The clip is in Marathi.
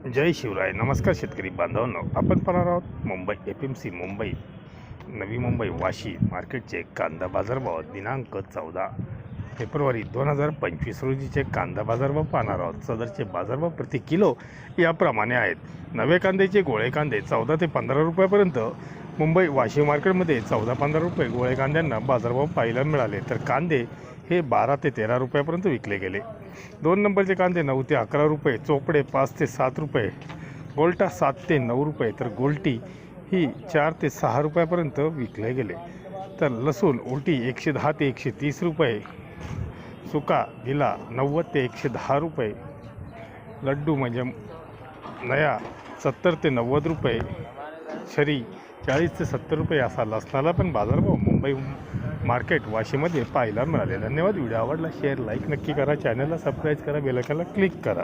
जय शिवराय. नमस्कार शेतकरी बांधवांनो, आपण पाहणार आहोत मुंबई FMC मुंबई, नवी मुंबई, वाशी मार्केटचे कांदा बाजारभाव दिनांक 14 फेब्रुवारी 2025 रोजीचे कांदा बाजारभाव पाहणार आहोत. सदरचे बाजारभाव प्रति किलो याप्रमाणे आहेत. नवे कांद्याचे गोळे कांदे 14 ते 15 रुपयापर्यंत मुंबई वाशी मार्केटमध्ये 14-15 रुपये गोळे कांद्यांना बाजारभाव पाहायला मिळाले, तर कांदे हे 12 ते 13 रुपयापर्यंत विकले गेले. 2 नंबरचे कांदे 9 ते 11 रुपये, चोपडे 5 ते 7 रुपये, गोल्टा 7 ते 9 रुपये, तर गोल्टी ही 4 ते 6 रुपयापर्यंत विकले गेले. तर लसूण उलटी 110 ते 130 रुपये, सुका गिला 90 ते 110 रुपये, लड्डू म्हणजे नया 70 ते 90 रुपये, छरी 40 ते 70 रुपये असा लसणाला पण बाजारभाव मुंबई मार्केट वाशीमध्ये पाहायला मिळाले. धन्यवाद. व्हिडिओ आवडला शेअर लाईक नक्की करा, चॅनलला सबस्क्राईब करा, बेल आयकॉनला क्लिक करा.